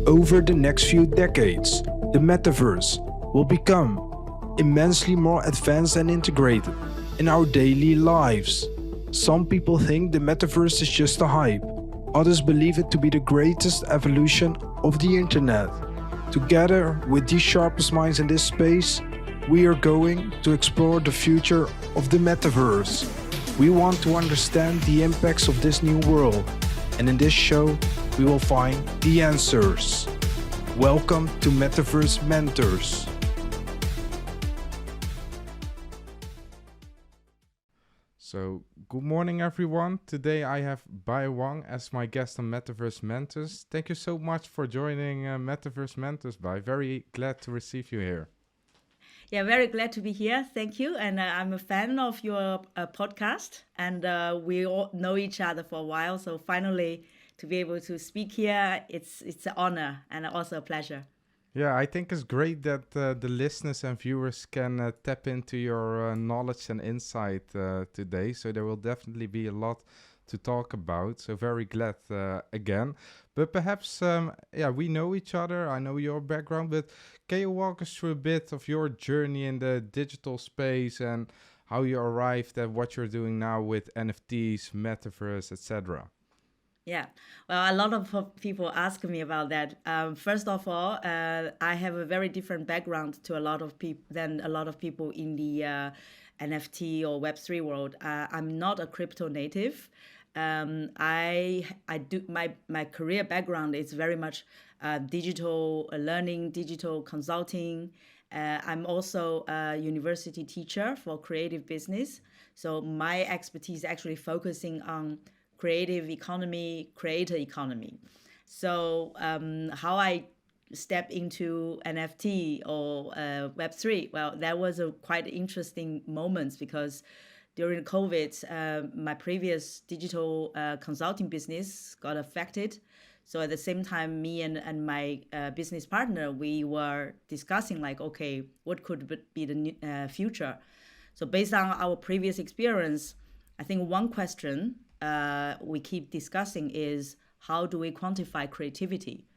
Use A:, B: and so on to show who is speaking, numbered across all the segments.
A: Over the next few decades, the Metaverse will become immensely more advanced and integrated in our daily lives. Some people think the Metaverse is just a hype. Others believe it to be the greatest evolution of the internet. Together with the sharpest minds in this space, we are going to explore the future of the Metaverse. We want to understand the impacts of this new world, and in this show, we will find the answers. Welcome to Metaverse Mentors.
B: So, good morning everyone. Today I have Bei Wang as my guest on Metaverse Mentors. Thank you so much for joining Metaverse Mentors, Bei. Very glad to receive you here.
C: Yeah, very glad to be here. Thank you. And I'm a fan of your podcast, and we all know each other for a while. So finally, to be able to speak here, it's an honor and also a pleasure.
B: Yeah, I think it's great that the listeners and viewers can tap into your knowledge and insight today. So there will definitely be a lot to talk about. So very glad again. But perhaps, we know each other. I know your background, but can you walk us through a bit of your journey in the digital space and how you arrived at what you're doing now with NFTs, Metaverse, etc.?
C: Yeah, well, a lot of people ask me about that. First of all, I have a very different background to a lot of people in the NFT or Web3 world. I'm not a crypto native. I do my career background is very much digital learning, digital consulting. I'm also a university teacher for creative business. So my expertise is actually focusing on creative economy, creator economy. So how I step into NFT or Web3, well, that was a quite interesting moment because during COVID, my previous digital consulting business got affected. So at the same time, me and my business partner, we were discussing like, okay, what could be the future? So based on our previous experience, I think one question we keep discussing is how do we quantify creativity?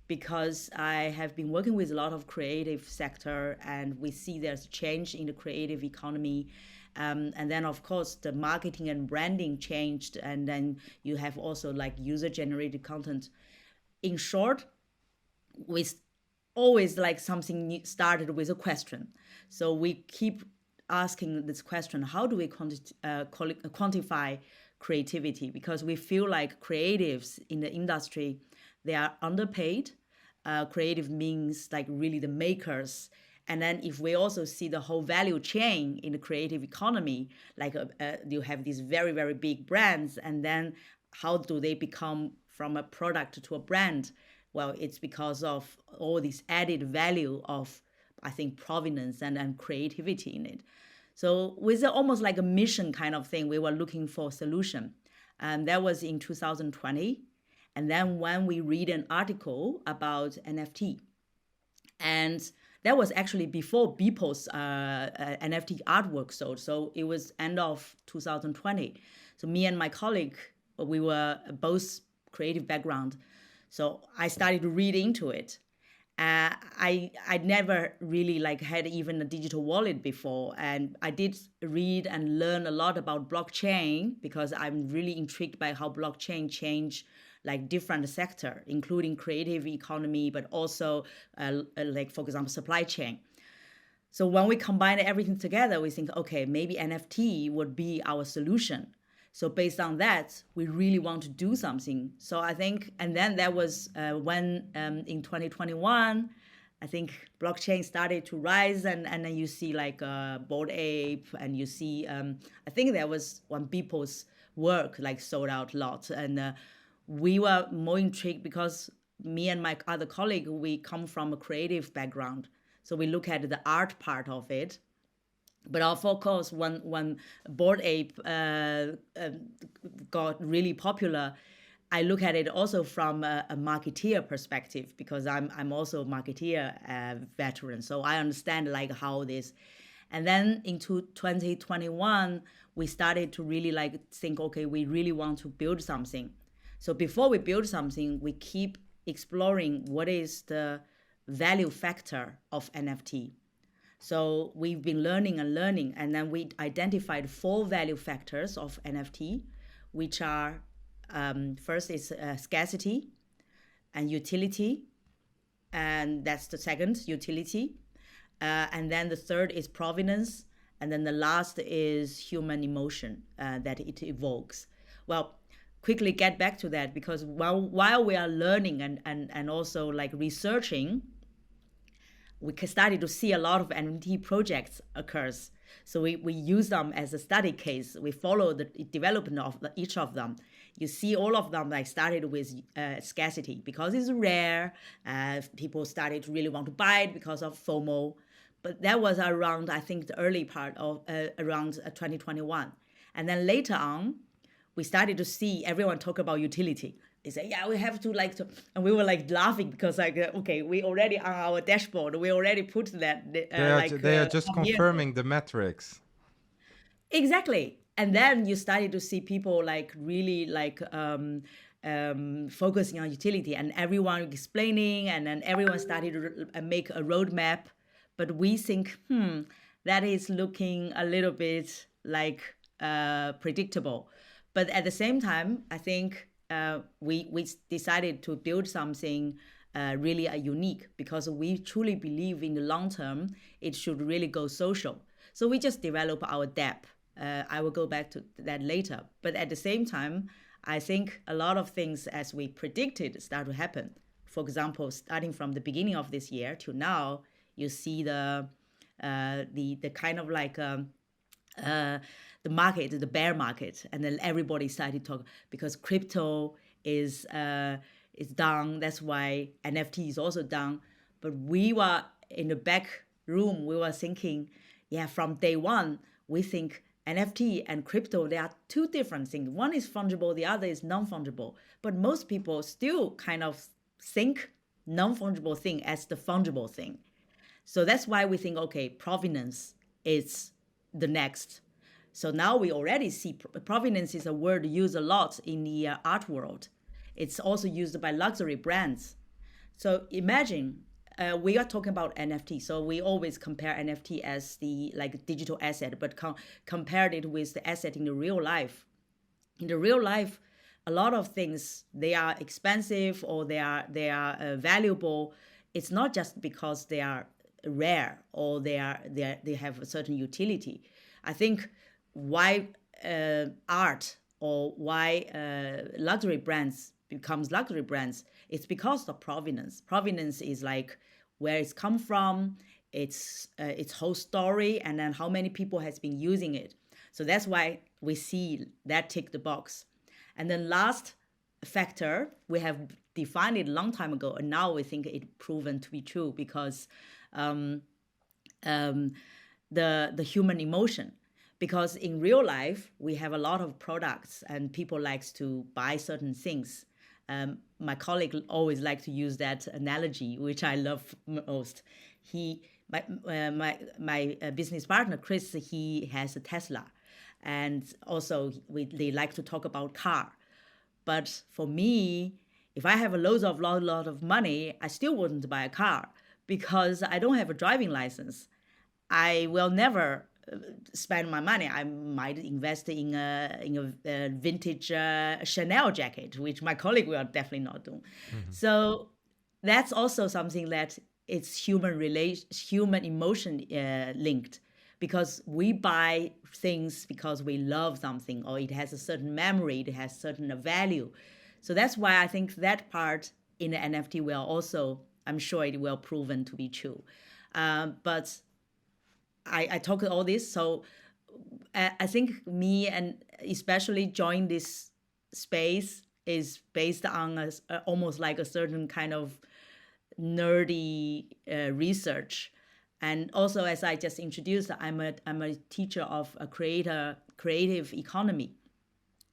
C: Because I have been working with a lot of creative sector and we see there's a change in the creative economy. And then of course the marketing and branding changed, and then you have also like user generated content. In short, we always like something new started with a question. So we keep asking this question, how do we quantify creativity? Because we feel like creatives in the industry, they are underpaid. Creative means like really the makers. And then if we also see the whole value chain in the creative economy, like you have these very, very big brands, and then how do they become from a product to a brand? Well, it's because of all this added value of, I think, provenance and creativity in it. So with almost like a mission kind of thing, we were looking for a solution. And that was in 2020. And then when we read an article about NFT, and that was actually before Beeple's NFT artwork sold. So it was end of 2020. So me and my colleague, we were both creative background. So I started to read into it. I never really like had even a digital wallet before, and I did read and learn a lot about blockchain because I'm really intrigued by how blockchain change like different sector, including creative economy, but also like for example supply chain. So when we combine everything together, we think, okay, maybe NFT would be our solution. So based on that, we really want to do something. So I think, and then that was when in 2021, I think blockchain started to rise, and then you see like Bored Ape, and you see, I think there was when Beeple's work like sold out a lot. And we were more intrigued because me and my other colleague, we come from a creative background. So we look at the art part of it. But of course, when Bored Ape got really popular, I look at it also from a marketeer perspective, because I'm also a marketeer veteran, so I understand like how this. And then into 2021, we started to really like think, okay, we really want to build something. So before we build something, we keep exploring what is the value factor of NFT. So we've been learning, and then we identified 4 value factors of NFT, which are first is scarcity and utility, and that's the second, utility. And then the third is provenance, and then the last is human emotion that it evokes. Well, quickly get back to that, because while we are learning and also like researching, we started to see a lot of NFT projects occurs. So we use them as a study case. We follow the development of each of them. You see all of them like started with scarcity because it's rare. People started to really want to buy it because of FOMO. But that was around, I think, the early part of around 2021. And then later on, we started to see everyone talk about utility. They say, yeah, we have to and we were like laughing because like, okay, we already on our dashboard, we already put that.
B: They are just confirming the metrics.
C: Exactly. And then you started to see people like really like focusing on utility, and everyone explaining, and then everyone started to make a roadmap. But we think, that is looking a little bit like predictable. But at the same time, I think we decided to build something really unique, because we truly believe in the long term, it should really go social. So we just develop our dApp. I will go back to that later. But at the same time, I think a lot of things, as we predicted, start to happen. For example, starting from the beginning of this year to now, you see the kind of like the market, the bear market, and then everybody started to talk because crypto is down. That's why NFT is also down. But we were in the back room. We were thinking, yeah, from day one, we think NFT and crypto, they are two different things. One is fungible, the other is non-fungible. But most people still kind of think non-fungible thing as the fungible thing. So that's why we think, okay, provenance is the next. So now we already see provenance is a word used a lot in the art world. It's also used by luxury brands. So imagine we are talking about NFT. So we always compare NFT as the like digital asset, but compared it with the asset in the real life. In the real life, a lot of things, they are expensive or they are valuable. It's not just because they are rare or they have a certain utility. I think why art or why luxury brands becomes luxury brands, it's because of provenance. Provenance is like where it's come from, its whole story, and then how many people has been using it. So that's why we see that tick the box. And then last factor, we have defined it a long time ago, and now we think it proven to be true because the human emotion. Because in real life, we have a lot of products and people likes to buy certain things. My colleague always likes to use that analogy, which I love most. My business partner, Chris, he has a Tesla. And also they like to talk about car. But for me, if I have a lot of money, I still wouldn't buy a car because I don't have a driving license. I will never spend my money. I might invest in a vintage Chanel jacket, which my colleague will definitely not do. Mm-hmm. So that's also something that it's human emotion linked, because we buy things because we love something or it has a certain memory, it has certain value. So that's why I think that part in the NFT will also, I'm sure it will proven to be true. But I talked all this, so I think me and especially join this space is based on almost like a certain kind of nerdy research. And also, as I just introduced, I'm a teacher of a creative economy.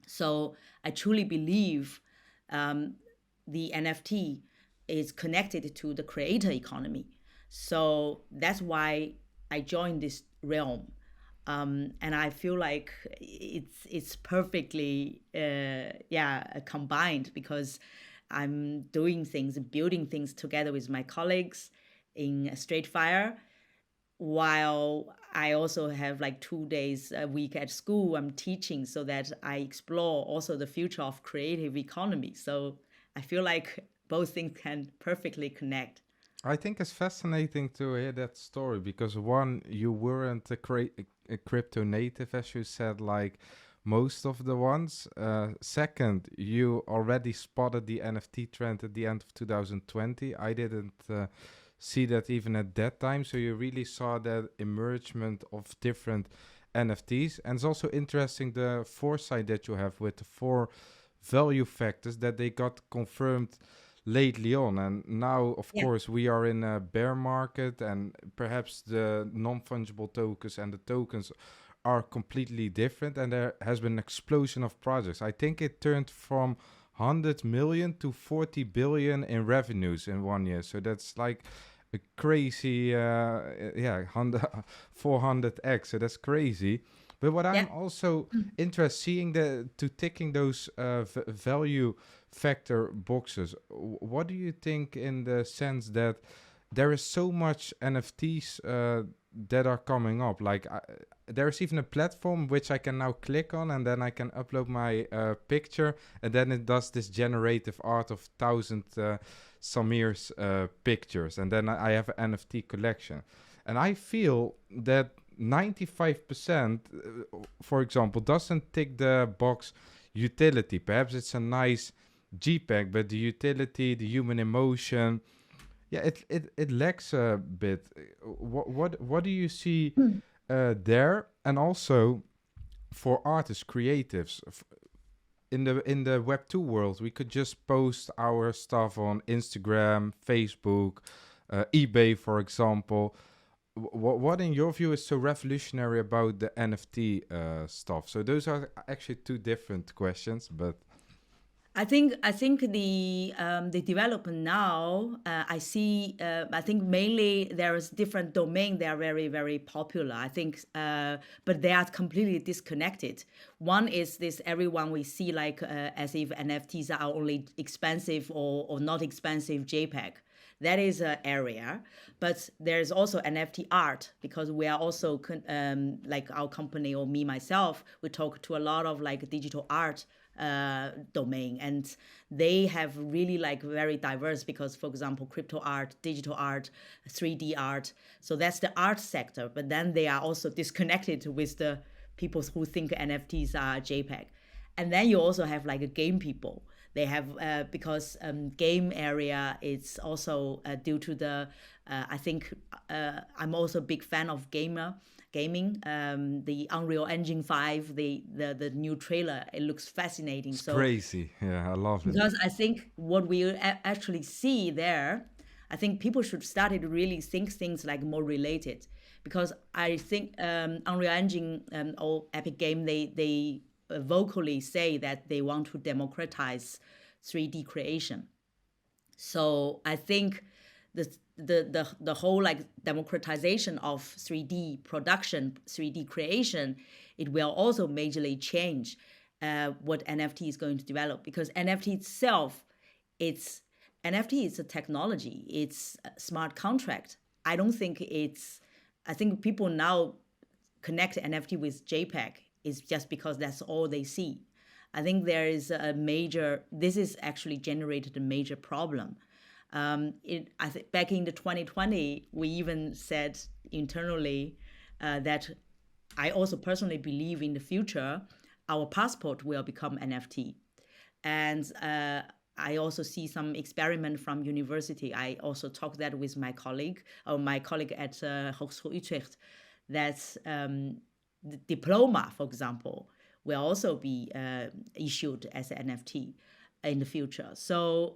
C: So I truly believe the NFT is connected to the creator economy. So that's why I joined this realm. And I feel like it's perfectly combined, because I'm doing things, building things together with my colleagues in Straightfire, while I also have like 2 days a week at school I'm teaching, so that I explore also the future of creative economy. So I feel like both things can perfectly connect.
B: I think it's fascinating to hear that story because one, you weren't a crypto native, as you said, like most of the ones. Second, you already spotted the NFT trend at the end of 2020. I didn't see that even at that time. So you really saw that emergement of different NFTs. And it's also interesting the foresight that you have with the four value factors that they got confirmed lately on. And now, of
C: Yeah.
B: course, we are in a bear market, and perhaps the non-fungible tokens and the tokens are completely different, and there has been an explosion of projects. I think it turned from 100 million to 40 billion in revenues in 1 year. So that's like a crazy 400x. So that's crazy. But what
C: Yeah.
B: I'm also interested seeing to ticking those value factor boxes, what do you think in the sense that there is so much NFTs that are coming up? Like there's even a platform which I can now click on, and then I can upload my picture, and then it does this generative art of 1,000 Samir's pictures, and then I have an NFT collection. And I feel that 95%, for example, doesn't tick the box utility. Perhaps it's a nice JPEG, but the utility, the human emotion, yeah, it lacks a bit. What do you see there? And also for artists, creatives, in the Web2 world, we could just post our stuff on Instagram, Facebook, eBay, for example. What in your view is so revolutionary about the NFT stuff? So those are actually two different questions, but
C: I think the development now, I see. I think mainly there is different domain. They are very, very popular. I think, but they are completely disconnected. One is this everyone we see like as if NFTs are only expensive or not expensive JPEG. That is an area, but there's also NFT art, because we are also like our company or me myself, we talk to a lot of like digital art domain, and they have really like very diverse, because for example crypto art, digital art, 3D art, so that's the art sector, but then they are also disconnected with the people who think NFTs are JPEG. And then you also have like a game people. They have because game area is also due to the I think I'm also a big fan of gaming. The Unreal Engine 5, the new trailer, it looks fascinating.
B: it's
C: So
B: crazy. Yeah, I love it.
C: because I think what we actually see there, I think people should start to really think things like more related, because I think Unreal Engine or Epic Game, they vocally say that they want to democratize 3D creation. So I think the whole like democratization of 3D production, 3D creation, it will also majorly change what NFT is going to develop, because NFT itself, it's NFT is a technology, it's a smart contract. I don't think it's. I think people now connect NFT with JPEG is just because that's all they see. I think there is a major. This is actually generated a major problem. I think back in the 2020, we even said internally that I also personally believe in the future our passport will become NFT, and I also see some experiment from university. I also talked that with my colleague at Hogeschool Utrecht, that the diploma, for example, will also be issued as an NFT in the future. So,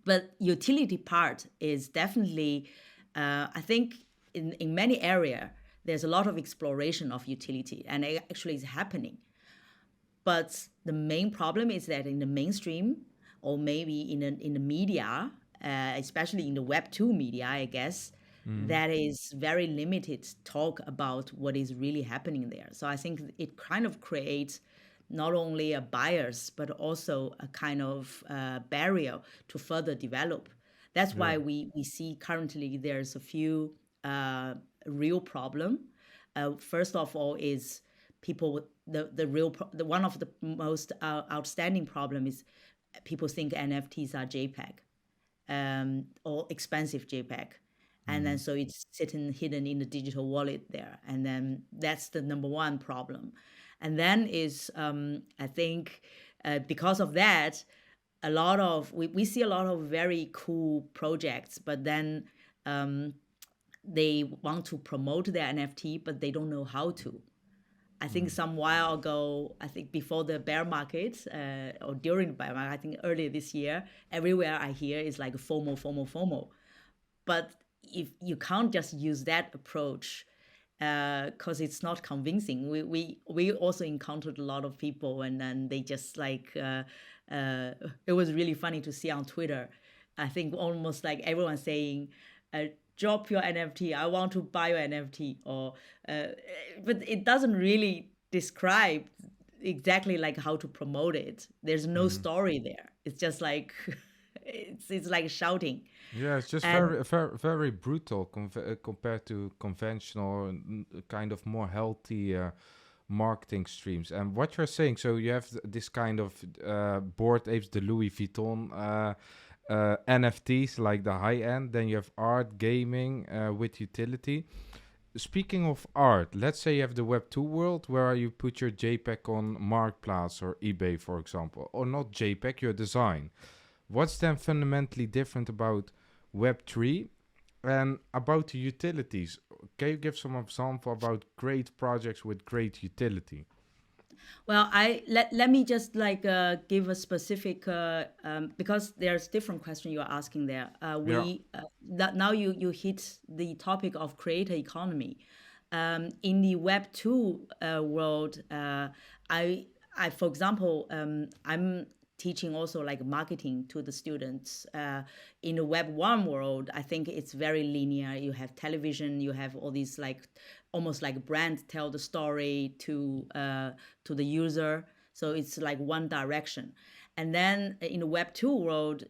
C: but utility part is definitely, I think, in many area there's a lot of exploration of utility, and it actually is happening. But the main problem is that in the mainstream, or maybe in the media, especially in the Web2 media, I guess, that is very limited talk about what is really happening there. So I think it kind of creates not only a bias, but also a kind of barrier to further develop. That's
B: Yeah.
C: why we see currently there's a few real problem. First of all is people with the one of the most outstanding problem is people think NFTs are JPEG or expensive JPEG. And then so it's sitting hidden in the digital wallet there. And then that's the number one problem. And then is, I think, because of that, we see a lot of very cool projects, but then they want to promote their NFT, but they don't know how to. I think some while ago, I think before the bear market or during the bear market, I think earlier this year, everywhere I hear is like FOMO, FOMO, FOMO. But if you can't just use that approach, because it's not convincing. We also encountered a lot of people, and then they just like it was really funny to see on Twitter. I think almost like everyone saying, "Drop your NFT. I want to buy your NFT," or but it doesn't really describe exactly like how to promote it. There's no story there. It's just like it's like shouting.
B: Yeah, it's just
C: And
B: very brutal compared to conventional kind of more healthy marketing streams. And what you're saying, so you have this kind of Bored Apes, the Louis Vuitton NFTs, like the high end. Then you have art, gaming with utility. Speaking of art, let's say you have the Web 2 world where you put your JPEG on Marketplace or eBay, for example, or not JPEG, your design. What's then fundamentally different about Web3 and about the utilities? Can you give some example about great projects with great utility?
C: well, let me just like give a specific because there's different question you're asking there.
B: Yeah.
C: Now you hit the topic of creator economy. In the Web 2 world, I for example, I'm teaching also like marketing to the students. In the Web 1 world, I think it's very linear. You have television, you have all these like almost like brand tell the story to the user. So it's like one direction. And then in the Web 2 world,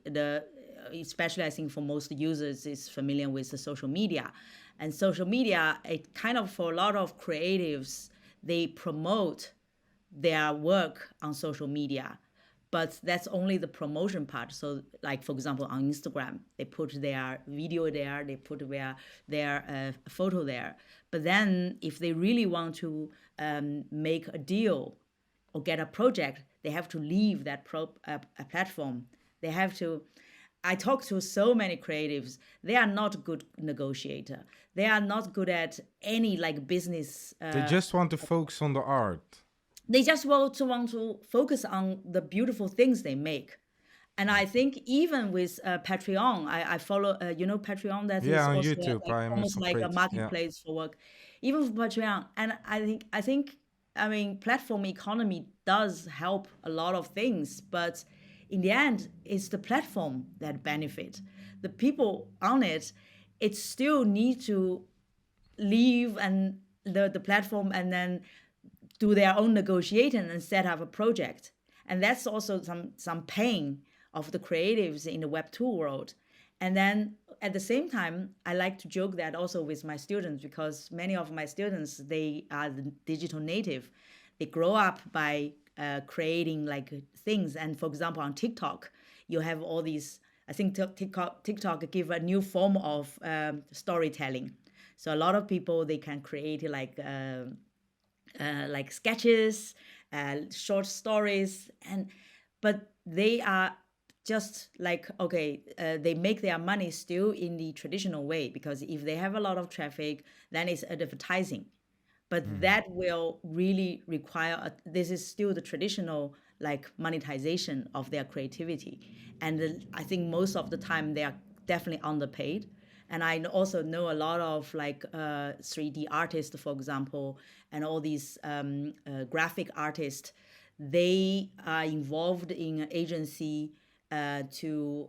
C: especially I think for most users is familiar with the social media. And social media, it kind of for a lot of creatives, they promote their work on social media, but that's only the promotion part. So like for example on Instagram, they put their video there, they put their photo there. But then if they really want to make a deal or get a project, they have to leave that platform. They have to. I talk to so many creatives. They are not good negotiator. They are not good at any like business.
B: They just want to focus on the art.
C: They just want to focus on the beautiful things they make. And I think even with Patreon, I follow, Patreon, that
B: Yeah,
C: is
B: on
C: also
B: YouTube,
C: like
B: I am a
C: almost like a
B: separate. Yeah.
C: marketplace for work, even for Patreon. And I mean, platform economy does help a lot of things, but in the end, it's the platform that benefit. The people on it, it still need to leave and the platform and then do their own negotiating and set up a project. And that's also some pain of the creatives in the Web 2 world. And then at the same time, I like to joke that also with my students, because many of my students, they are the digital native. They grow up by creating like things. And for example, on TikTok, you have all these, I think TikTok give a new form of storytelling. So a lot of people, they can create like sketches, short stories, but they are just like okay, they make their money still in the traditional way, because if they have a lot of traffic, then it's advertising. But that will really require this is still the traditional like monetization of their creativity, and I think most of the time they are definitely underpaid. And I also know a lot of like 3D artists, for example, and all these graphic artists. They are involved in an agency to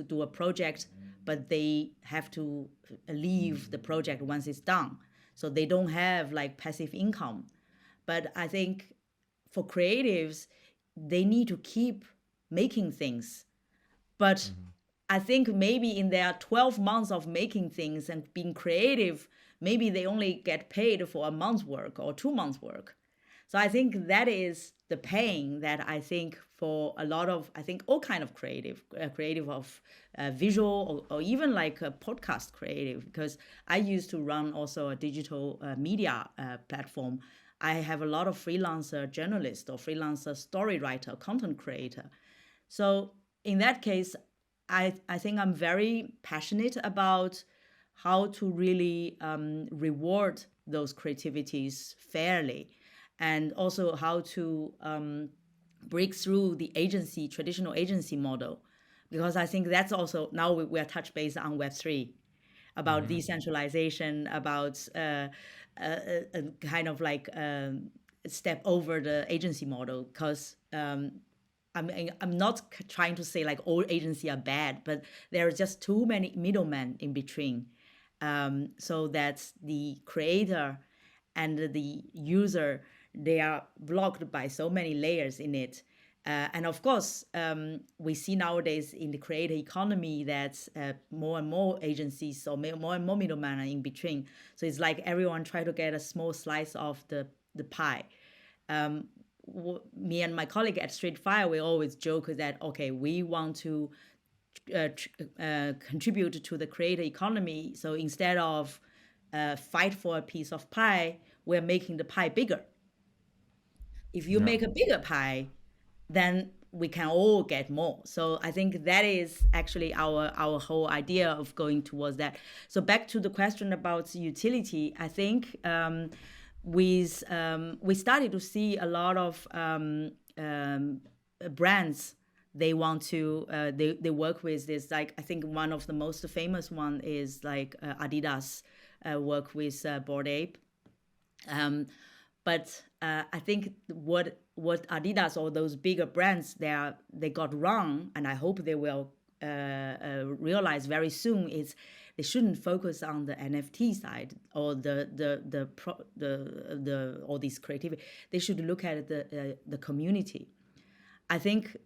C: do a project, but they have to leave the project once it's done. So they don't have like passive income. But I think for creatives, they need to keep making things. But I think maybe in their 12 months of making things and being creative, maybe they only get paid for a month's work or 2 months work. So I think that is the pain that I think for a lot of, I think all kind of creative of visual or even like a podcast creative, because I used to run also a digital media platform. I have a lot of freelancer journalists or freelancer story writer, content creator. So in that case, I think I'm very passionate about how to really reward those creativities fairly, and also how to break through the traditional agency model, because I think that's also now we are touch base on Web3 about decentralization, about kind of like step over the agency model, because I'm not trying to say like all agencies are bad, but there are just too many middlemen in between, so that the creator and the user, they are blocked by so many layers in it. And of course, we see nowadays in the creator economy that more and more agencies or more and more middlemen are in between. So it's like everyone try to get a small slice of the pie. Me and my colleague at Straightfire, we always joke that, okay, we want to contribute to the creator economy. So instead of fight for a piece of pie, we're making the pie bigger. If you make a bigger pie, then we can all get more. So I think that is actually our whole idea of going towards that. So back to the question about utility, I think we started to see a lot of brands. They want to they work with this, like I think one of the most famous one is like Adidas work with Bored Ape. But I think what Adidas or those bigger brands they got wrong, and I hope they will realize very soon, is they shouldn't focus on the NFT side or the all this creativity. They should look at the community. I think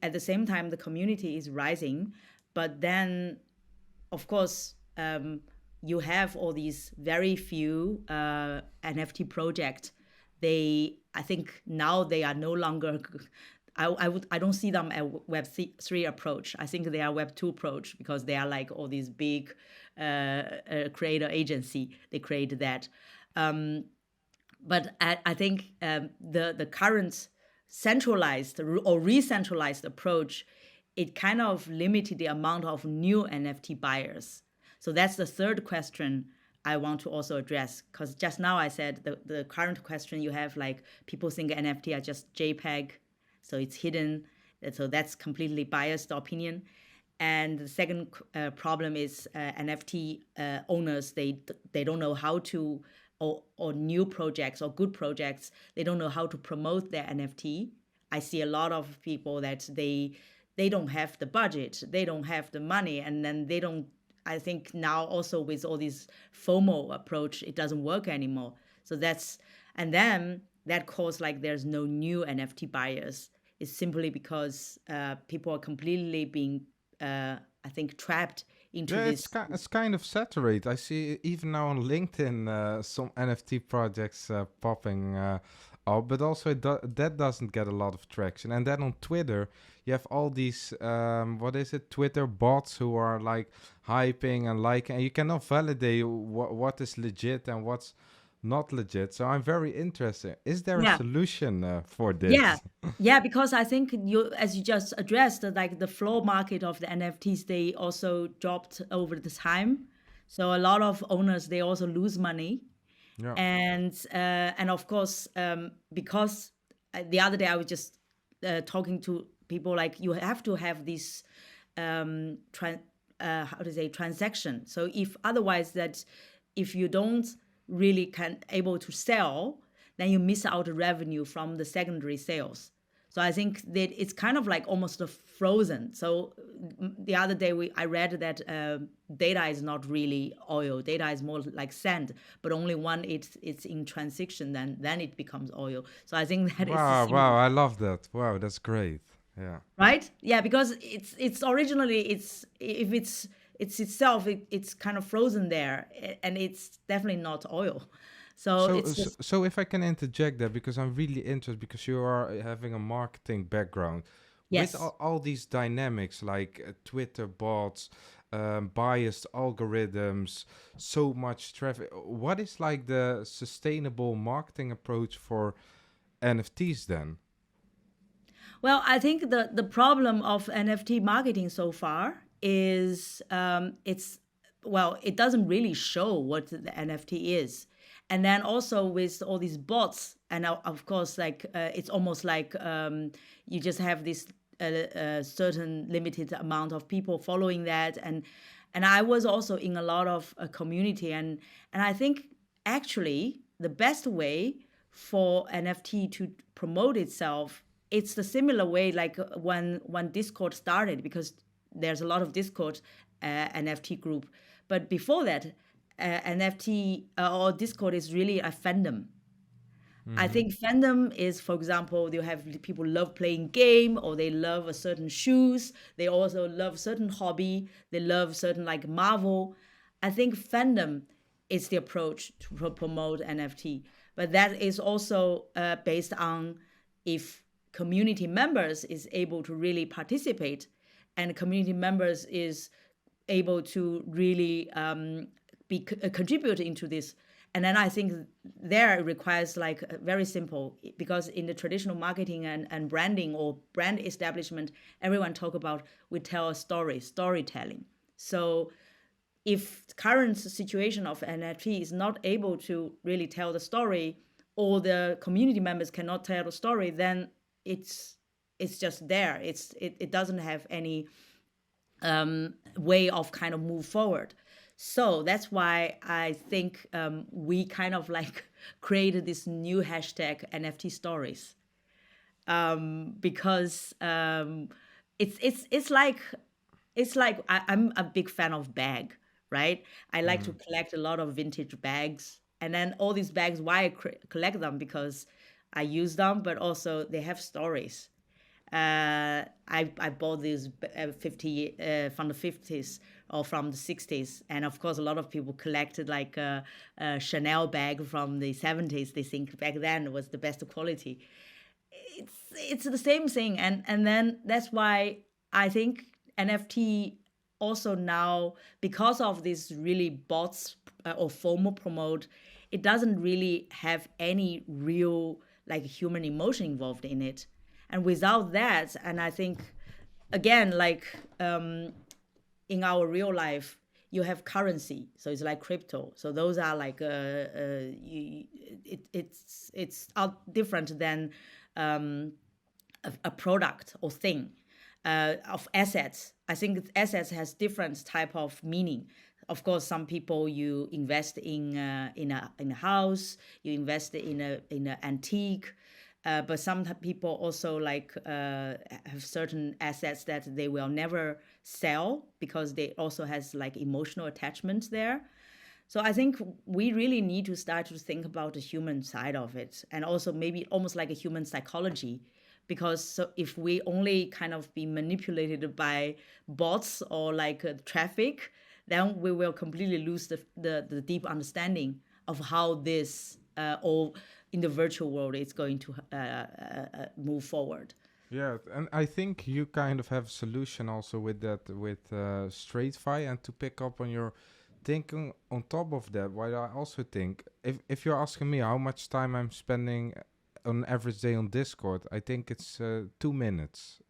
C: at the same time the community is rising, but then of course you have all these very few NFT projects. I think now they are no longer. I don't see them as Web3 approach. I think they are Web2 approach, because they are like all these big creator agency. They create that. But I think the current centralized or re-centralized approach, it kind of limited the amount of new NFT buyers. So that's the third question I want to also address, because just now I said the current question you have, like people think NFT are just JPEG, so it's hidden. So that's completely biased opinion. And the second problem is NFT owners, they don't know how to, or new projects or good projects, they don't know how to promote their NFT. I see a lot of people that they don't have the budget, they don't have the money, and then they don't. I think now also with all this FOMO approach, it doesn't work anymore. So and then that cause like there's no new NFT buyers. It's simply because people are completely being, I think, trapped into this.
B: It's kind of saturated. I see even now on LinkedIn some NFT projects popping up, but also that doesn't get a lot of traction. And then on Twitter, you have all these, Twitter bots who are like hyping and liking, and you cannot validate what is legit and what's not legit. So I'm very interested. Is there a solution for this?
C: Yeah, because I think as you just addressed, like the flow market of the NFTs, they also dropped over the time. So a lot of owners, they also lose money. Yeah. And of course, because the other day I was just talking to people, like you have to have this transaction. So if otherwise that if you don't really able to sell, then you miss out the revenue from the secondary sales. So I think that it's kind of like almost a frozen. So the other day I read that data is not really oil. Data is more like sand, but only when it's in transition, then it becomes oil. So I think that is the
B: Wow,
C: similar,
B: wow, I love that. Wow, that's great. Yeah.
C: right? Yeah, because it's originally if it's itself it's kind of frozen there, and it's definitely not oil. So
B: So,
C: it's
B: so,
C: just
B: so if I can interject there, because I'm really interested, because you are having a marketing background, with
C: yes.
B: all these dynamics like Twitter bots, biased algorithms, so much traffic. What is like the sustainable marketing approach for NFTs then?
C: Well, I think the problem of NFT marketing so far is it doesn't really show what the NFT is, and then also with all these bots, and of course, like it's almost like you just have this certain limited amount of people following that, and I was also in a lot of community, and I think actually the best way for NFT to promote itself, it's the similar way like when Discord started, because there's a lot of Discord NFT group, but before that, NFT or Discord is really a fandom. I
B: Mm-hmm.
C: think fandom is, for example, you have people love playing game, or they love a certain shoes. They also love certain hobby. They love certain like Marvel. I think fandom is the approach to promote NFT, but that is also based on if community members is able to really participate, and community members is able to really contribute into this. And then I think there it requires like very simple, because in the traditional marketing and branding or brand establishment, everyone talk about we tell a storytelling. So if current situation of NFT is not able to really tell the story, or the community members cannot tell the story, then it's just there. It doesn't have any way of kind of move forward. So that's why I think we kind of like created this new hashtag NFT stories, because it's like I'm a big fan of bag, right? I like to collect a lot of vintage bags, and then all these bags. Why I collect them? Because I use them, but also they have stories. I bought these 50 from the 50s or from the 60s, and of course a lot of people collected like a Chanel bag from the 70s. They think back then was the best quality. It's the same thing, and then that's why I think NFT also now, because of this really bots or FOMO promote, it doesn't really have any real like human emotion involved in it. And without that, and I think again like in our real life, you have currency, so it's like crypto. So those are like it's out different than a product or thing of assets. I think assets has different type of meaning. Of course, some people you invest in a house, you invest in a antique, but some people also like have certain assets that they will never sell, because they also has like emotional attachments there. So I think we really need to start to think about the human side of it, and also maybe almost like a human psychology, because so if we only kind of be manipulated by bots or like traffic, then we will completely lose the deep understanding of how this or in the virtual world is going to move forward.
B: Yeah, and I think you kind of have a solution also with that, with Straightfire. And to pick up on your thinking on top of that, what I also think, if you're asking me how much time I'm spending on average day on Discord, I think it's 2 minutes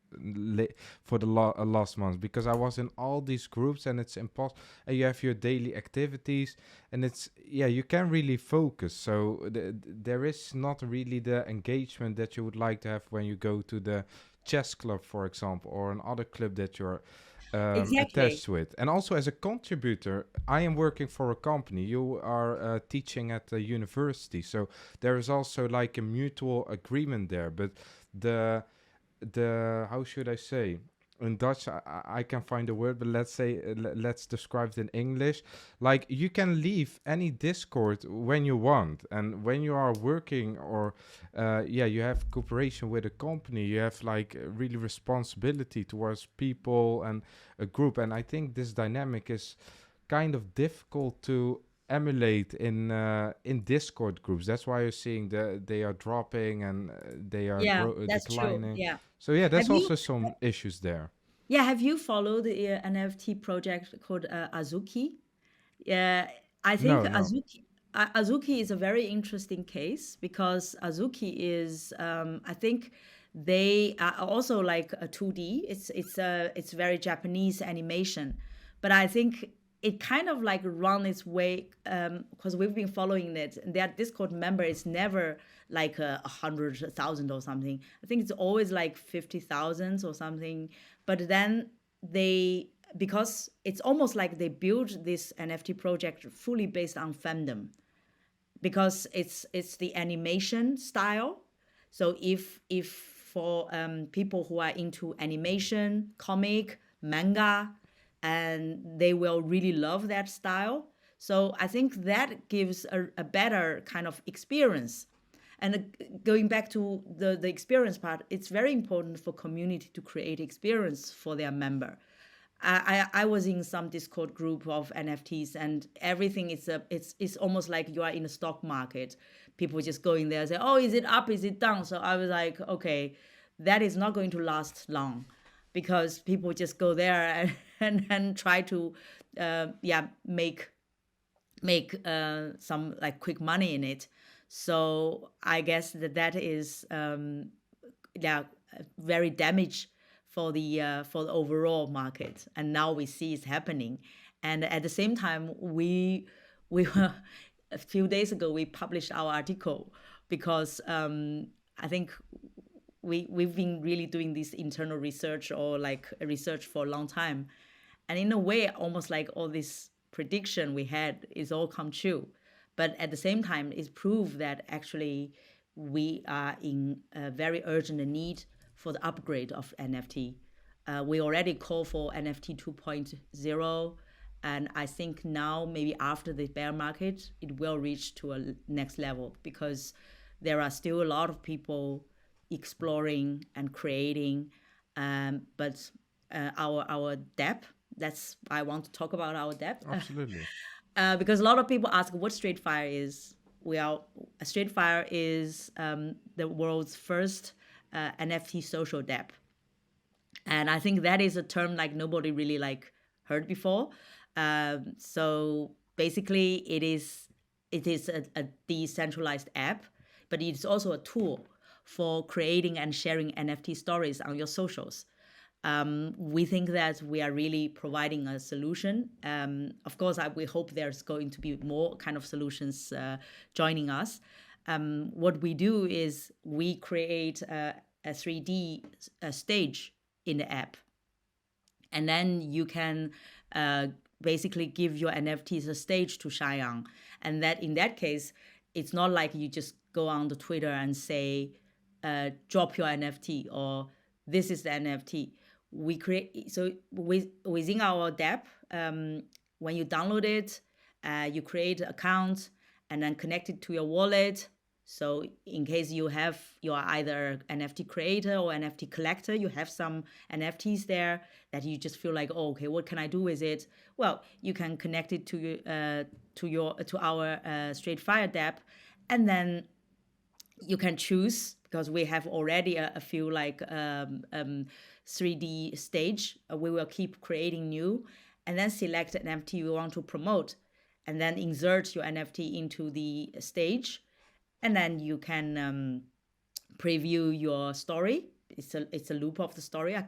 B: for the last month, because I was in all these groups, and it's impossible. And you have your daily activities, and it's, yeah, you can really focus. So there is not really the engagement that you would like to have when you go to the chess club, for example, or another club that you're
C: Exactly.
B: attached with. And also as a contributor, I am working for a company. You are teaching at the university, so there is also like a mutual agreement there. But the how should I say? In Dutch, I can find a word, but let's say let's describe it in English. Like you can leave any Discord when you want, and when you are working or you have cooperation with a company, you have like really responsibility towards people and a group. And I think this dynamic is kind of difficult to emulate in Discord groups. That's why you're seeing they are dropping and they are
C: Yeah, that's true.
B: declining.
C: Yeah.
B: So yeah,
C: Have
B: there's
C: you
B: also some issues there.
C: yeah, have you followed the NFT project called Azuki? Yeah, I think
B: No, no.
C: Azuki is a very interesting case because Azuki is, I think they are also like a 2D. It's very Japanese animation, but I think it kind of like run its way because we've been following it. And their Discord member is never like 100,000 or something. I think it's always like 50,000 or something. But then they because it's almost like they build this NFT project fully based on fandom because it's the animation style. So if for people who are into animation, comic, manga, and they will really love that style. So I think that gives a better kind of experience. And going back to the experience part, it's very important for community to create experience for their member. I was in some Discord group of NFTs, and everything it's almost like you are in a stock market. People just go in there and say, "Oh, is it up? Is it down?" So I was like, "Okay, that is not going to last long," because people just go there and try to, make some like quick money in it. So I guess that is very damage for the overall market. And now we see it's happening. And at the same time, we were a few days ago we published our article because I think we've been really doing this internal research or like research for a long time, and in a way, almost like all this prediction we had is all come true. But at the same time, it's proved that actually we are in a very urgent need for the upgrade of NFT. We already call for NFT 2.0, and I think now maybe after the bear market, it will reach to a next level because there are still a lot of people exploring and creating. But our dApp, that's I want to talk about our dApp.
B: Absolutely.
C: Because a lot of people ask what Straightfire is. Well, Straightfire is the world's first NFT social dApp, and I think that is a term like nobody really like heard before. So basically, it is a decentralized app, but it's also a tool for creating and sharing NFT stories on your socials. We think that we are really providing a solution. Of course, we hope there's going to be more kind of solutions joining us. What we do is we create a 3D stage in the app, and then you can basically give your NFTs a stage to shine on. And that in that case, it's not like you just go on the Twitter and say, drop your NFT or this is the NFT. We create so within our dApp, when you download it, you create an account and then connect it to your wallet. So in case you are either NFT creator or NFT collector, you have some NFTs there that you just feel like, oh, okay, what can I do with it? Well, you can connect it to our Straightfire dApp, and then you can choose, because we have already a few like 3D stage. We will keep creating new, and then select an NFT you want to promote, and then insert your NFT into the stage, and then you can preview your story. It's a loop of the story. I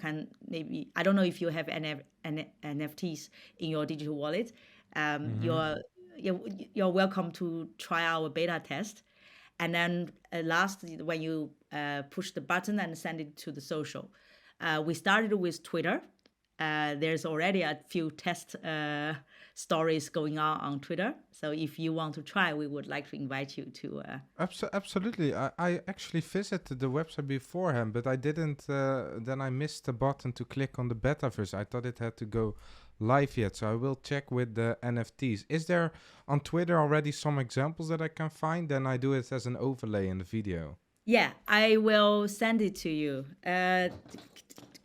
C: don't know if you have NFTs in your digital wallet. You're welcome to try our beta test. And then last, when you push the button and send it to the social. We started with Twitter. There's already a few test stories going on Twitter. So if you want to try, we would like to invite you to.
B: Absolutely. I actually visited the website beforehand, but I didn't. Then I missed the button to click on the Metaverse. I thought it had to go live yet, so I will check with the NFTs. Is there on Twitter already some examples that I can find? Then I do it as an overlay in the video.
C: Yeah, I will send it to you.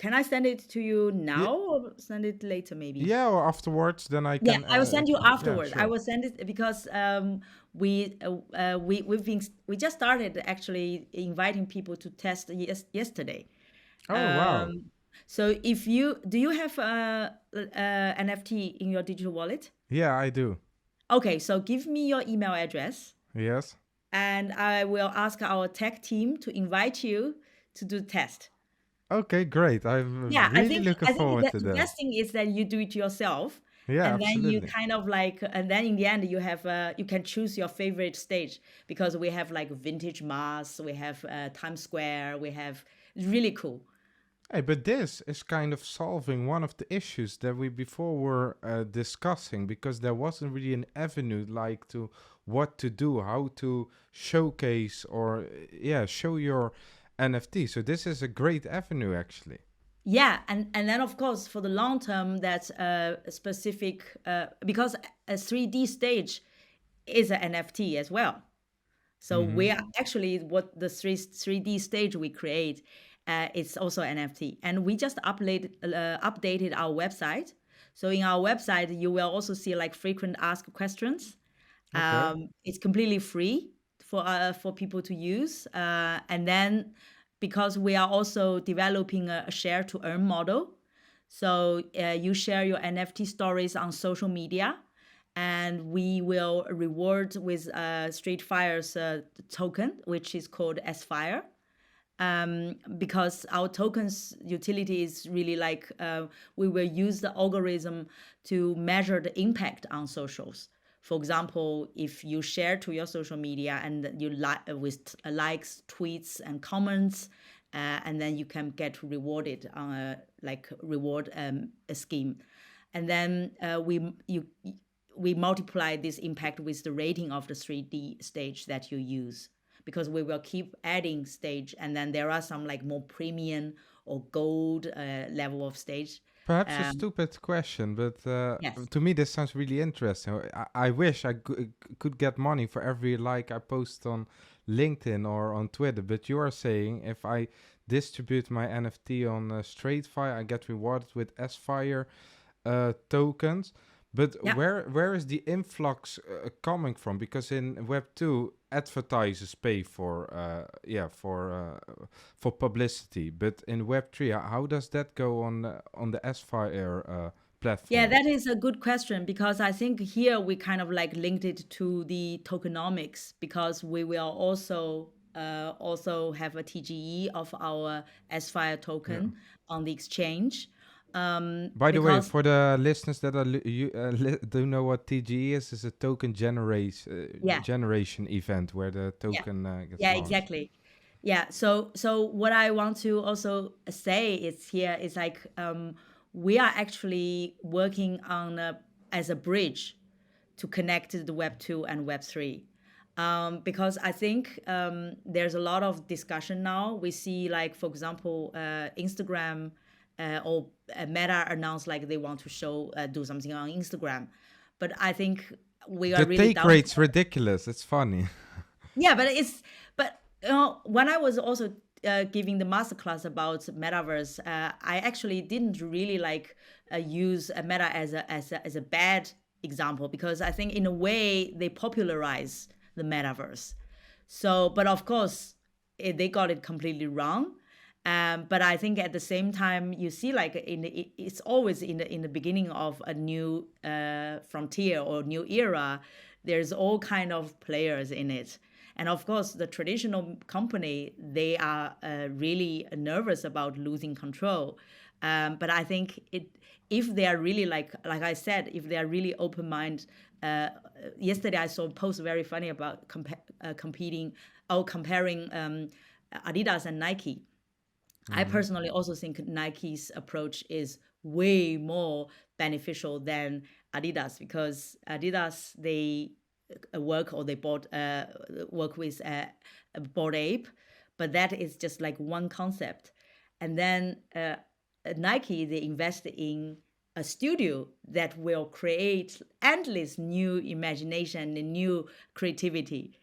C: Can I send it to you now or send it later maybe?
B: Yeah, or afterwards, then I
C: Yeah,
B: can.
C: I will send you afterwards.
B: Yeah,
C: I
B: sure.
C: will send it because we just started actually inviting people to test yesterday.
B: Oh wow.
C: So if you have NFT in your digital wallet?
B: Yeah, I do.
C: Okay, so give me your email address
B: Yes.
C: and I will ask our tech team to invite you to do the test.
B: Okay, great. I'm
C: Yeah,
B: really looking forward to
C: the
B: that.
C: best thing is that you do it yourself.
B: Yeah,
C: And then you
B: absolutely.
C: kind of like, and then in the end you have, you can choose your favorite stage because we have like vintage Mars, we have Times Square, we have, it's really cool.
B: Hey, but this is kind of solving one of the issues that we before were discussing, because there wasn't really an avenue like to what to do, how to showcase or show your NFT. So this is a great avenue actually.
C: Yeah, and then of course for the long term, that's a specific, because a 3D stage is an NFT as well. So we are actually what the 3D stage we create, it's also NFT, and we just updated our website. So in our website, you will also see like frequent asked questions.
B: Okay.
C: It's completely free for people to use, and then because we are also developing a share to earn model, so you share your NFT stories on social media, and we will reward with Straightfire's token, which is called S-Fire. Because our tokens utility is really like we will use the algorithm to measure the impact on socials. For example, if you share to your social media and you with likes, tweets, and comments, and then you can get rewarded on a reward a scheme, and then we multiply this impact with the rating of the 3D stage that you use, because we will keep adding stage, and then there are some like more premium or gold level of stage.
B: Perhaps a stupid question, but
C: Yes.
B: to me this sounds really interesting. I wish I could get money for every like I post on LinkedIn or on Twitter, but you are saying if I distribute my NFT on Straightfire, I get rewarded with S-Fire tokens. But
C: Yeah.
B: where is the influx coming from? Because in Web 2, advertisers pay for publicity, but in Web 3, how does that go on the S-Fire platform?
C: Yeah, that is a good question, because I think here we kind of like linked it to the tokenomics, because we will also have a TGE of our S-Fire token on the exchange.
B: By the way, for the listeners that are don't know what TGE is a token generation event where the token gets
C: Yeah,
B: launched.
C: exactly. Yeah. So what I want to also say is like we are actually working on as a bridge to connect the Web 2 and Web 3. Because I think there's a lot of discussion now. We see like, for example, Instagram or Meta announced like they want to do something on Instagram. But I think we are
B: The
C: really
B: take rate's ridiculous. It's funny.
C: Yeah, but you know, when I was also giving the masterclass about Metaverse, I actually didn't really like use Meta as a bad example, because I think in a way they popularize the Metaverse. So, but of course, they got it completely wrong. But I think at the same time, you see, like it's always in the beginning of a new frontier or new era. There's all kind of players in it, and of course, the traditional company, they are really nervous about losing control. But I think if they are really like I said, if they are really open minded. Yesterday, I saw a post very funny about comparing Adidas and Nike. I personally also think Nike's approach is way more beneficial than Adidas, because Adidas, they they bought work with a Bored Ape, but that is just like one concept. And then Nike, they invest in a studio that will create endless new imagination and new creativity.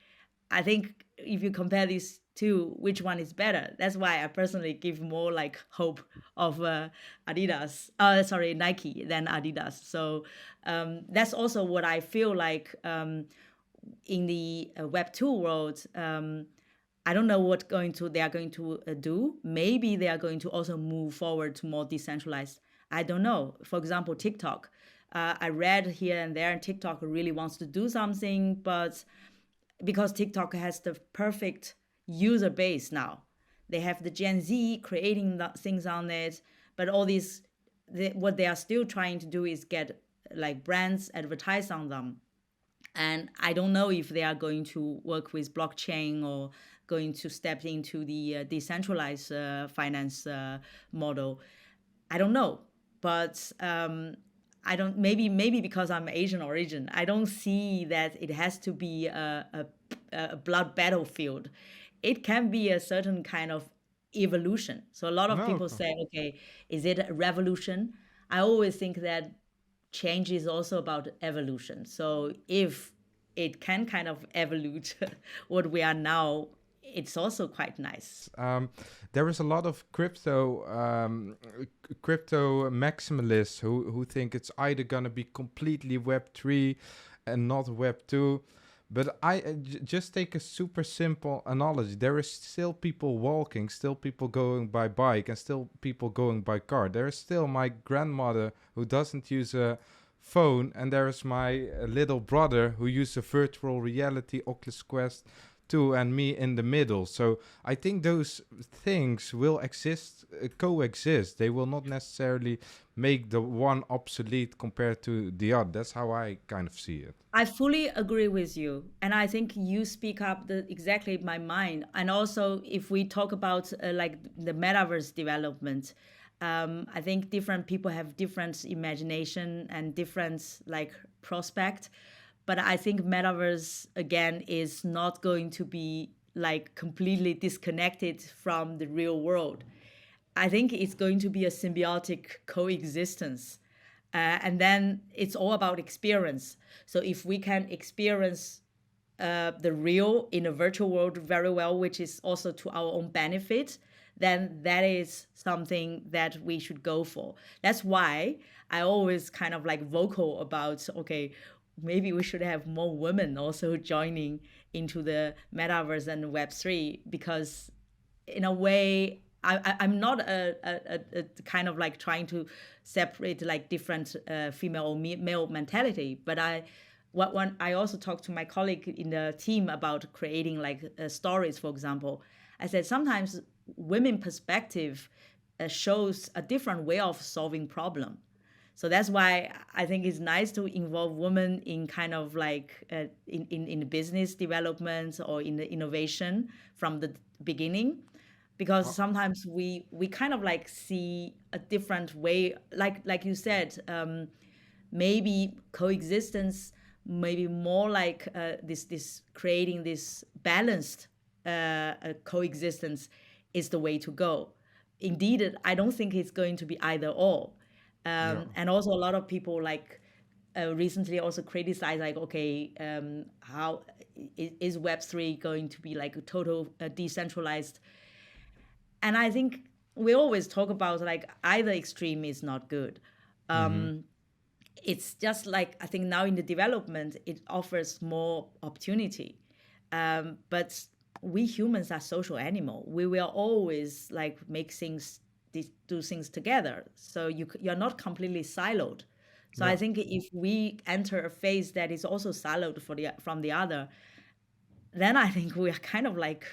C: I think if you compare these two, which one is better? That's why I personally give more like hope of Nike than Adidas. So that's also what I feel like in the Web 2 world. I don't know what they are going to do. Maybe they are going to also move forward to more decentralized. I don't know. For example, TikTok. I read here and there, and TikTok really wants to do something, but because TikTok has the perfect user base now, they have the Gen Z creating things on it, but all these, what they are still trying to do is get like brands advertise on them. And I don't know if they are going to work with blockchain or going to step into the decentralized finance model. I don't know, but I don't. Maybe because I'm Asian origin, I don't see that it has to be a blood battlefield. It can be a certain kind of evolution. So a lot of
B: No,
C: people say, okay, is it a revolution? I always think that change is also about evolution. So if it can kind of evolve what we are now, it's also quite nice.
B: there is a lot of crypto maximalists who think it's either gonna be completely Web3 and not Web2. But just take a super simple analogy. There is still people walking, still people going by bike, and still people going by car. There is still my grandmother who doesn't use a phone, and there is my little brother who uses a virtual reality Oculus Quest 2, and me in the middle. So I think those things will coexist. They will not necessarily make the one obsolete compared to the other. That's how I kind of see it.
C: I fully agree with you. And I think you speak up exactly my mind. And also, if we talk about like the metaverse development, I think different people have different imagination and different like prospect. But I think metaverse, again, is not going to be like completely disconnected from the real world. I think it's going to be a symbiotic coexistence. And then it's all about experience. So if we can experience the real in a virtual world very well, which is also to our own benefit, then that is something that we should go for. That's why I always kind of like vocal about, okay, maybe we should have more women also joining into the metaverse and Web3, because in a way, I'm not a kind of like trying to separate like different female or male mentality, but when I also talked to my colleague in the team about creating like stories, for example, I said sometimes women perspective shows a different way of solving problem. So that's why I think it's nice to involve women in kind of like in the business development or in the innovation from the beginning, because sometimes we kind of like see a different way, like you said, maybe coexistence, maybe more like this creating this balanced coexistence is the way to go. Indeed, I don't think it's going to be either or. And also a lot of people like recently also criticize like, okay, how is Web3 going to be like a total decentralized? And I think we always talk about like either extreme is not good. It's just like, I think now in the development, it offers more opportunity. But we humans are social animal. We will always like make things, do things together. So you're not completely siloed. So I think if we enter a phase that is also siloed from the other, then I think we are kind of like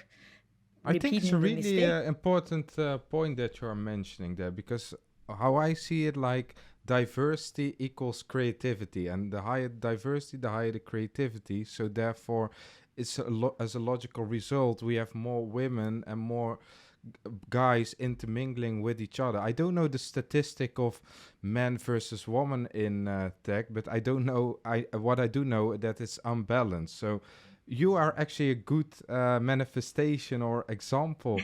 B: I think it's a
C: repeating the
B: really
C: mistake.
B: important point that you are mentioning there, because how I see it, like diversity equals creativity, and the higher diversity, the higher the creativity. So therefore, it's as a logical result, we have more women and more guys intermingling with each other. I don't know the statistic of men versus women in tech, but I don't know. What I do know that it's unbalanced. So you are actually a good manifestation or example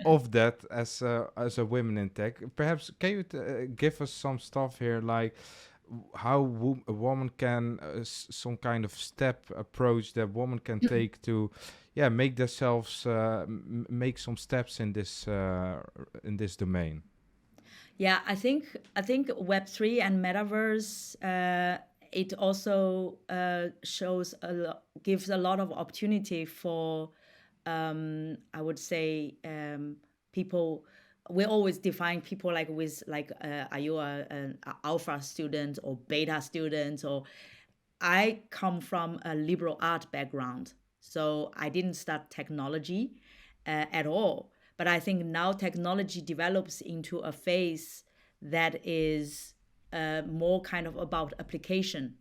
B: of that as a woman in tech. Perhaps can you give us some stuff here, like how a woman can some kind of step approach that woman can take to make themselves make some steps in this domain.
C: Yeah, I think Web3 and Metaverse it also gives a lot of opportunity for I would say people. We always define people like with like are you an alpha student or beta student? Or I come from a liberal art background, so I didn't start technology at all. But I think now technology develops into a phase that is more kind of about application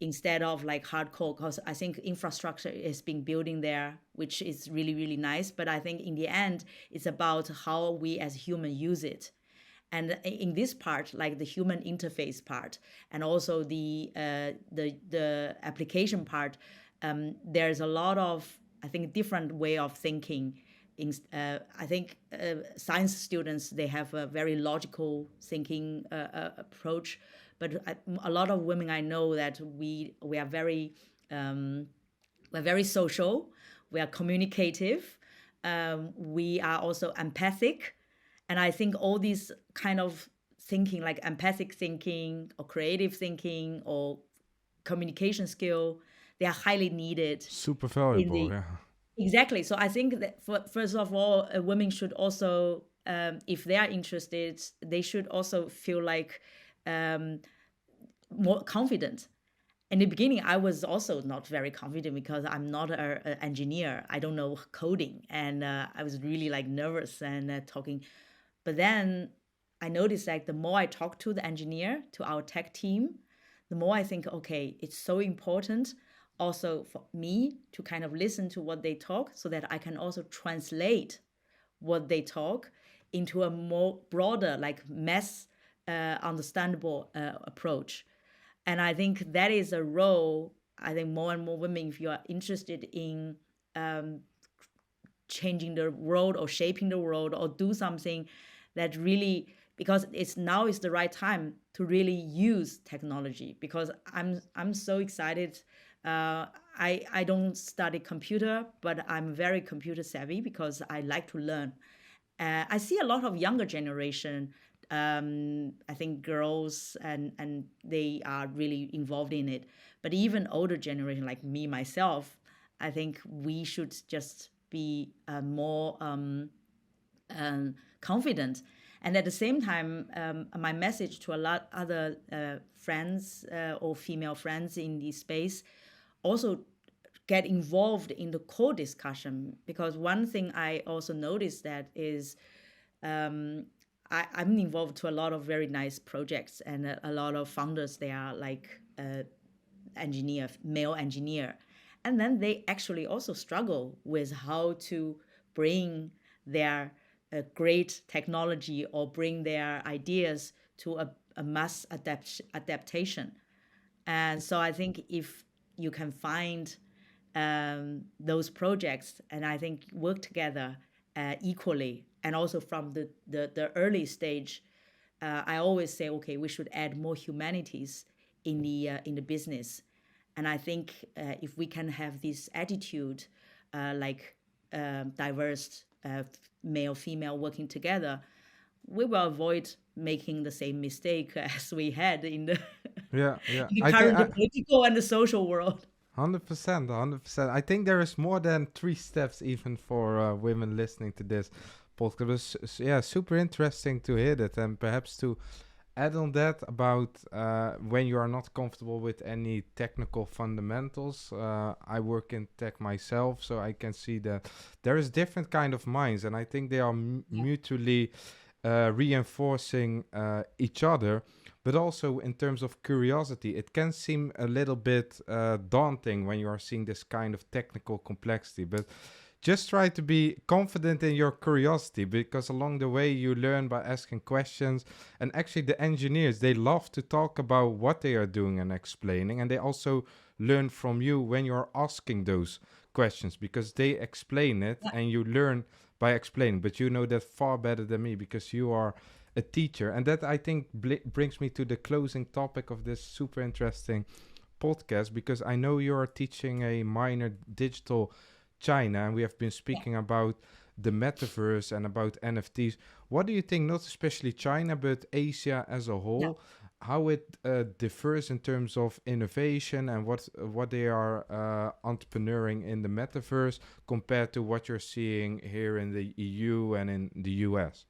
C: instead of like hardcore, because I think infrastructure is being building there, which is really, really nice. But I think in the end, it's about how we as human use it. And in this part, like the human interface part, and also the application part, there's a lot of, I think, different way of thinking. I think science students, they have a very logical thinking approach, but a lot of women I know that we are very we're very social, we are communicative, we are also empathic, and I think all these kind of thinking, like empathic thinking or creative thinking or communication skill, they are highly needed.
B: Super valuable, yeah.
C: Exactly. So I think that first of all, women should also, if they are interested, they should also feel like more confident. In the beginning, I was also not very confident because I'm not an engineer. I don't know coding, and I was really like nervous and talking. But then I noticed like the more I talk to the engineer, to our tech team, the more I think, okay, it's so important also for me to kind of listen to what they talk so that I can also translate what they talk into a more broader, like mass understandable approach. And I think that is a role, I think more and more women, if you are interested in changing the world or shaping the world or do something that really, because now is the right time to really use technology, because I'm so excited. I don't study computer, but I'm very computer savvy because I like to learn. I see a lot of younger generation, I think girls, and they are really involved in it. But even older generation like me, myself, I think we should just be more confident. And at the same time, my message to a lot other friends or female friends in this space, also get involved in the core discussion. Because one thing I also noticed that is I'm involved to a lot of very nice projects, and a lot of founders, they are like male engineer. And then they actually also struggle with how to bring their great technology or bring their ideas to a mass adaptation. And so I think if you can find those projects, and I think work together equally, and also from the early stage, I always say, okay, we should add more humanities in the business. And I think if we can have this attitude, like diverse male, female working together, we will avoid making the same mistake as we had in the, in the current political and the social world.
B: 100%, 100%. I think there is more than 3 steps even for women listening to this podcast. Yeah, super interesting to hear that, and perhaps to add on that about when you are not comfortable with any technical fundamentals. I work in tech myself, so I can see that there is different kind of minds, and I think they are mutually reinforcing each other. But also in terms of curiosity, it can seem a little bit daunting when you are seeing this kind of technical complexity. But just try to be confident in your curiosity, because along the way you learn by asking questions. And actually the engineers, they love to talk about what they are doing and explaining, and they also learn from you when you're asking those questions, because they explain it
C: Yeah.
B: and you learn by explaining. But you know that far better than me, because you are a teacher. And that, I think, brings me to the closing topic of this super interesting podcast, because I know you're teaching a minor digital China, and we have been speaking about the metaverse and about NFTs. What do you think, not especially China, but Asia as a
C: Yeah.
B: whole, how it differs in terms of innovation and what they are entrepreneuring in the metaverse compared to what you're seeing here in the EU and in the US?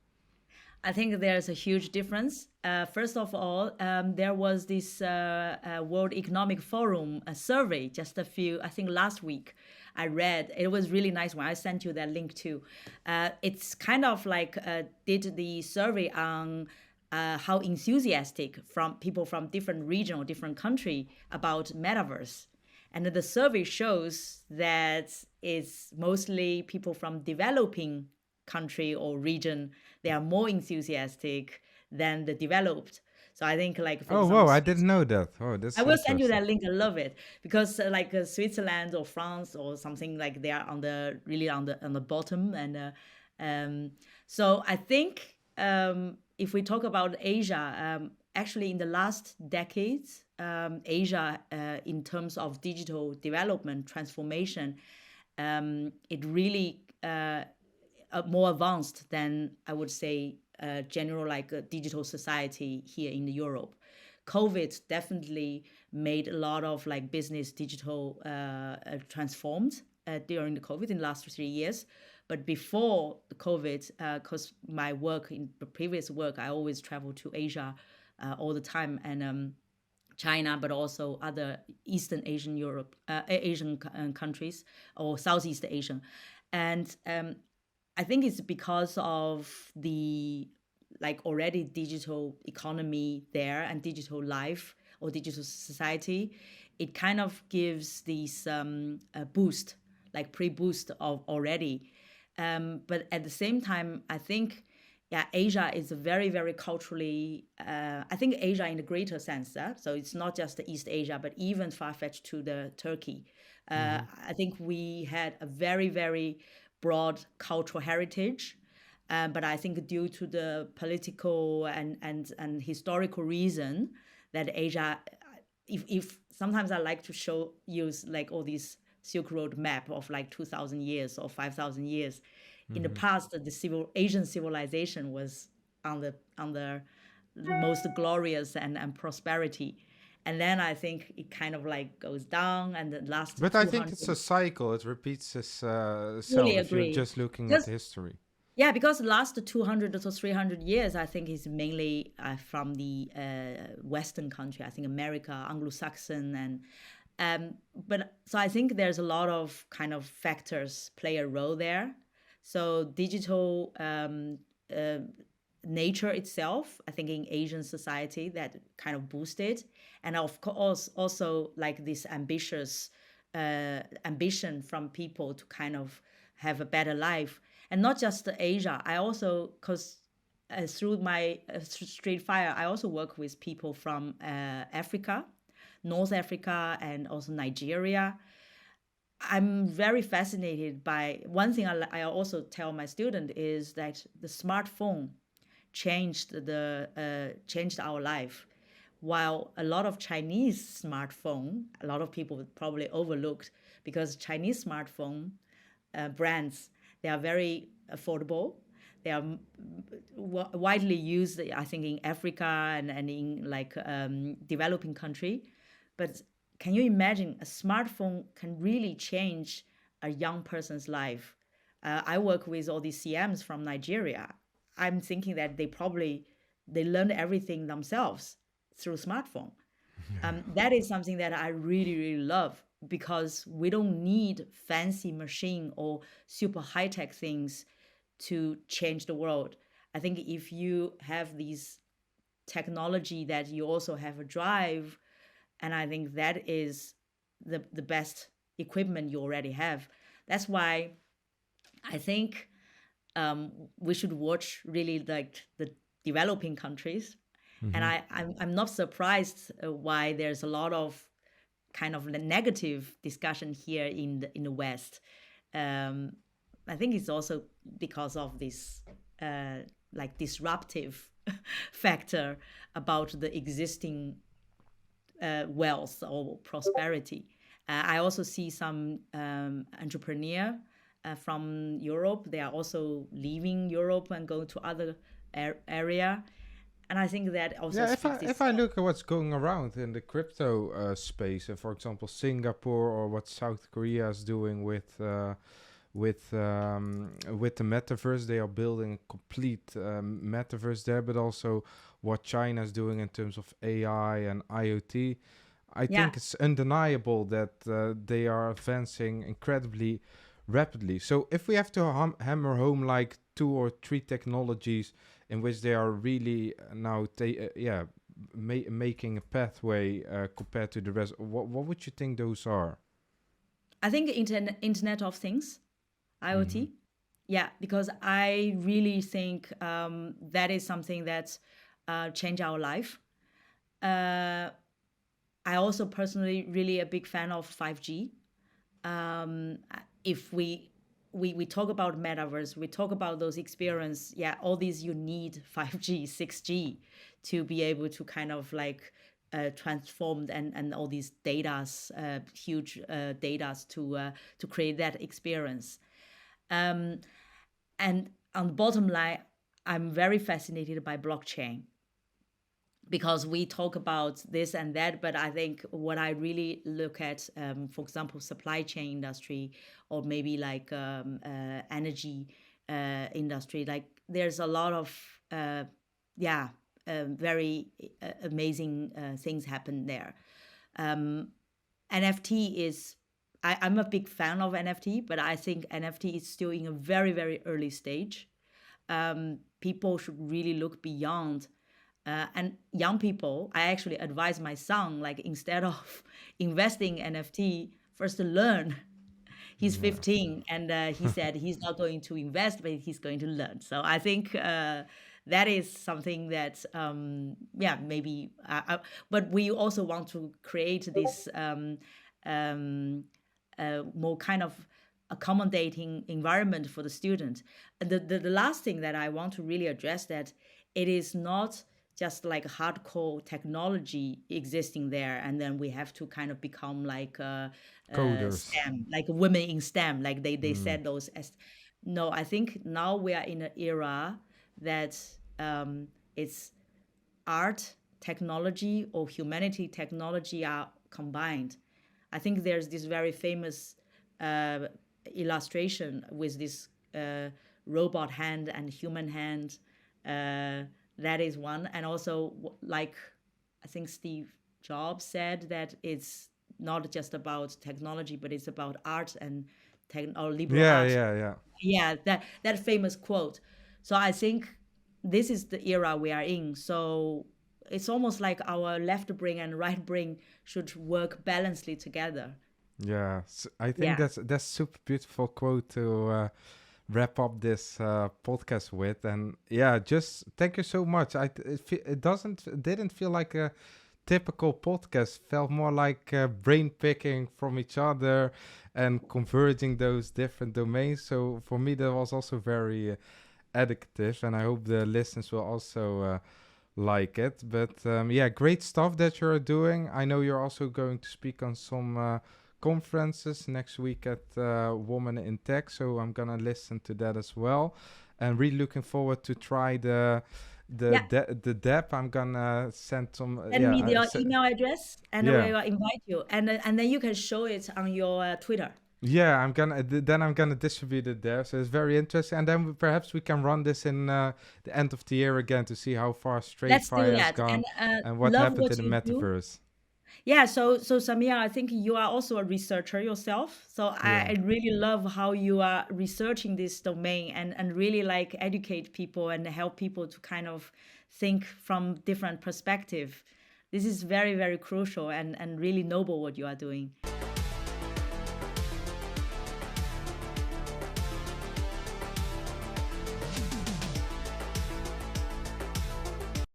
C: I think there's a huge difference. First of all, there was this World Economic Forum survey just I think last week. I read it was really nice one. I sent you that link too. It's kind of like did the survey on how enthusiastic from people from different region or different country about metaverse. And the survey shows that it's mostly people from developing country or region, they are more enthusiastic than the developed. So I think, like, for
B: Oh,
C: example,
B: whoa, I didn't know that. Oh,
C: I
B: that's
C: will send you
B: interesting.
C: that link. I love it because Switzerland or France or something, like they are on the really on the bottom. And so I think if we talk about Asia, actually in the last decades, Asia in terms of digital development transformation, it really more advanced than, I would say, general like a digital society here in Europe. COVID definitely made a lot of like business digital transformed during the COVID in the last 3 years. But before the COVID, because my work in the previous work, I always travel to Asia all the time, and China, but also other Eastern Asian Asian countries or Southeast Asian. And I think it's because of the like already digital economy there and digital life or digital society. It kind of gives these a boost, like pre-boost of already. But at the same time, I think, yeah, Asia is a very, very culturally, I think Asia in a greater sense. So it's not just the East Asia, but even far-fetched to the Turkey. I think we had a very, very broad cultural heritage. But I think due to the political and historical reason that Asia, if sometimes I like to use like all these Silk Road map of like 2,000 years or 5,000 years. In the past, the Asian civilization was on the most glorious and prosperity. And then I think it kind of like goes down, and the last
B: But I think
C: 200.
B: it's a cycle. It repeats itself
C: Fully
B: if you're
C: agree.
B: just looking at
C: Because
B: history.
C: yeah, because the last 200 to 300 years, I think is mainly from the Western country. I think America, Anglo-Saxon, and but so I think there's a lot of kind of factors play a role there. So digital nature itself, I think in Asian society that kind of boosted, and of course also like this ambitious ambition from people to kind of have a better life, and not just Asia. I also, because through my Straightfire, I also work with people from Africa, North Africa, and also Nigeria. I'm very fascinated by one thing I also tell my student is that the smartphone changed our life. While a lot of Chinese smartphone, a lot of people would probably overlooked, because Chinese smartphone brands, they are very affordable. They are widely used, I think, in Africa and in like developing country. But can you imagine a smartphone can really change a young person's life? I work with all these CMs from Nigeria. I'm thinking that they learned everything themselves through smartphone. That is something that I really, really love, because we don't need fancy machine or super high tech things to change the world. I think if you have these technology, that you also have a drive, and I think that is the best equipment you already have. That's why I think we should watch really like the developing countries. And I'm not surprised why there's a lot of kind of the negative discussion here in the West. I think it's also because of this like disruptive factor about the existing wealth or prosperity. I also see some entrepreneur from Europe. They are also leaving Europe and going to other area. And I think that also
B: Yeah,
C: speaks
B: if I look at what's going around in the crypto space, and for example Singapore or what South Korea is doing with the metaverse, they are building a complete metaverse there, but also what China is doing in terms of AI and IoT. I
C: Yeah.
B: think it's undeniable that they are advancing incredibly rapidly. So if we have to hammer home like 2 or 3 technologies in which they are really now making a pathway compared to the rest, what would you think those are?
C: I think Internet of Things, IoT. Yeah, because I really think that is something that changed our life. I also personally really a big fan of 5G. If we talk about metaverse, we talk about those experience. Yeah, all these you need 5G, 6G to be able to kind of like transform and all these datas, huge datas to create that experience. And on the bottom line, I'm very fascinated by blockchain because we talk about this and that, but I think what I really look at, for example, supply chain industry or maybe like energy industry, like there's a lot of very amazing things happen there. NFT is, I'm a big fan of NFT, but I think NFT is still in a very, very early stage. People should really look beyond. And young people, I actually advise my son, like instead of investing NFT, first to learn. He's 15 and he said he's not going to invest, but he's going to learn. So I think that is something that, maybe, but we also want to create this more kind of accommodating environment for the student. The last thing that I want to really address that it is not just like hardcore technology existing there, and then we have to kind of become like
B: Coders.
C: STEM, like women in STEM, like they said those. No, I think now we are in an era that it's art, technology, or humanity technology are combined. I think there's this very famous illustration with this robot hand and human hand. That is one. And also, like I think Steve Jobs said, that it's not just about technology, but it's about art and or liberal art. Yeah, that famous quote. So I think this is the era we are in. So it's almost like our left brain and right brain should work balancedly together.
B: Yeah, I think that's super beautiful quote to wrap up this podcast with. And yeah, just thank you so much. It didn't feel like a typical podcast. Felt more like brain picking from each other and converging those different domains. So for me, that was also very addictive, and I hope the listeners will also like it. But great stuff that you're doing. I know you're also going to speak on some conferences next week at Women in Tech, so I'm gonna listen to that as well, and really looking forward to try the dApp. I'm gonna send some.
C: Send me your email address, and we will invite you, and then you can show it on your Twitter.
B: Yeah, I'm gonna distribute it there. So it's very interesting, and then perhaps we can run this in the end of the year again to see how far Straightfire has gone and what happened in the metaverse.
C: Yeah, so Samir, I think you are also a researcher yourself. So I really love how you are researching this domain and really like educate people and help people to kind of think from different perspective. This is very, very crucial and really noble what you are doing.